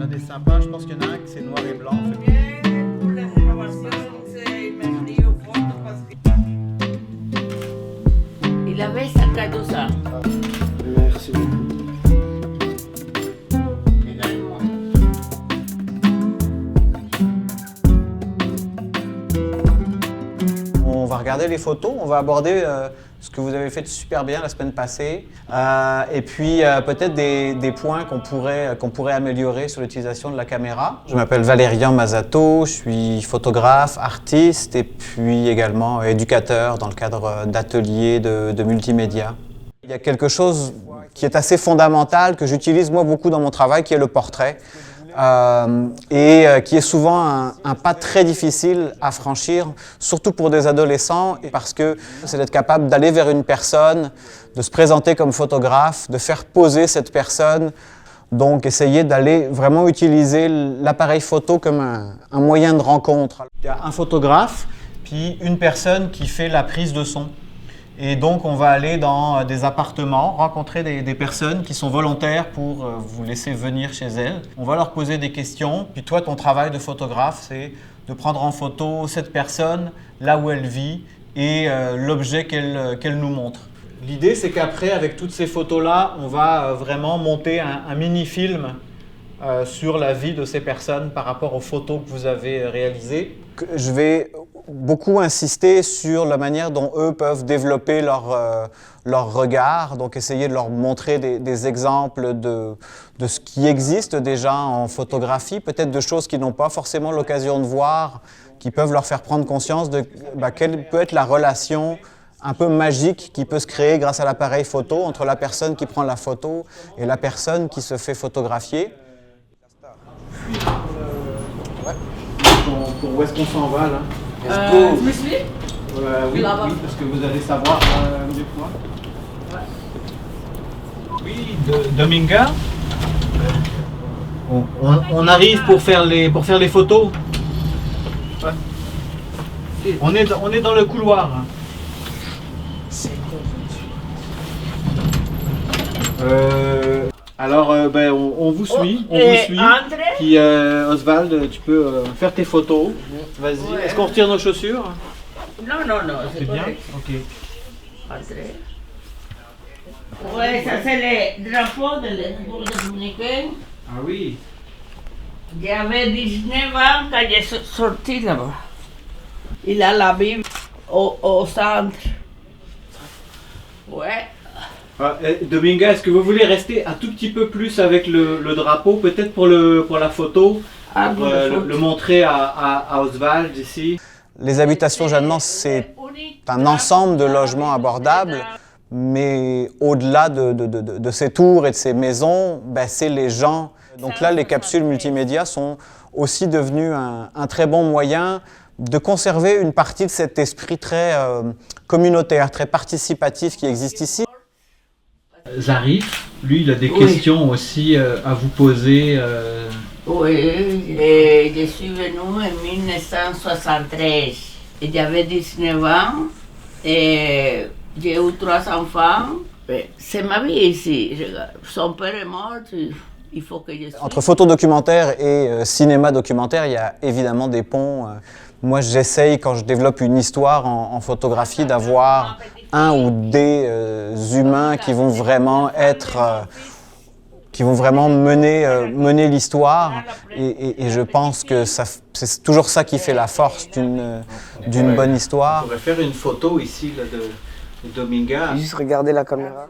a des sympas, je pense qu'il y en a un qui c'est noir et blanc. Pour les rénovations, c'est bienvenu aux photos parce que... Il avait sa cadeau. Merci beaucoup. On va regarder les photos, on va aborder ce que vous avez fait de super bien la semaine passée et puis peut-être des points qu'on pourrait améliorer sur l'utilisation de la caméra. Je m'appelle Valérian Mazato, je suis photographe, artiste et puis également éducateur dans le cadre d'ateliers de multimédia. Il y a quelque chose qui est assez fondamental, que j'utilise moi beaucoup dans mon travail, qui est le portrait. Qui est souvent un pas très difficile à franchir, surtout pour des adolescents, parce que c'est d'être capable d'aller vers une personne, de se présenter comme photographe, de faire poser cette personne, donc essayer d'aller vraiment utiliser l'appareil photo comme un moyen de rencontre. Il y a un photographe, puis une personne qui fait la prise de son. Et donc, on va aller dans des appartements, rencontrer des personnes qui sont volontaires pour vous laisser venir chez elles. On va leur poser des questions. Puis toi, ton travail de photographe, c'est de prendre en photo cette personne, là où elle vit et l'objet qu'elle nous montre. L'idée, c'est qu'après, avec toutes ces photos-là, on va vraiment monter un mini-film sur la vie de ces personnes par rapport aux photos que vous avez réalisées. Je vais beaucoup insister sur la manière dont eux peuvent développer leur regard, donc essayer de leur montrer des exemples de ce qui existe déjà en photographie, peut-être de choses qu'ils n'ont pas forcément l'occasion de voir, qui peuvent leur faire prendre conscience de quelle peut être la relation un peu magique qui peut se créer grâce à l'appareil photo entre la personne qui prend la photo et la personne qui se fait photographier. Pour où est-ce qu'on s'en va là? Tu me suis? Oui, parce que vous allez savoir mieux que moi. Oui, Dominga. On arrive pour faire les photos. Ouais. On est dans le couloir. Alors, on vous suit, André? Puis Oswald, tu peux faire tes photos. Vas-y. Ouais. Est-ce qu'on retire nos chaussures? Non, C'est bien? correct. Ok. André. Ouais, ça c'est le drapeau de la République dominicaine. Ah oui. J'avais 19 ans quand j'ai sorti là-bas. Il a la Bible au centre. Ouais. Dominga, est-ce que vous voulez rester un tout petit peu plus avec le drapeau, peut-être pour la photo, pour le montrer à Oswald ici? Les habitations Jeannemans, c'est un ensemble de logements abordables, mais au-delà de ces tours et de ces maisons, c'est les gens. Donc là, les capsules multimédia sont aussi devenues un très bon moyen de conserver une partie de cet esprit très communautaire, très participatif qui existe ici. Zarif, lui, il a des questions aussi à vous poser. Oui, et je suis venue en 1973. Et j'avais 19 ans et j'ai eu 3 enfants. C'est ma vie ici. Son père est mort, il faut que je... Entre photo documentaire et cinéma documentaire, il y a évidemment des ponts. Moi, j'essaye, quand je développe une histoire en photographie, d'avoir un ou des humains qui vont vraiment mener l'histoire. Et je pense que c'est toujours ça qui fait la force d'une bonne histoire. On pourrait faire une photo ici là, de Dominga. Juste regarder la caméra.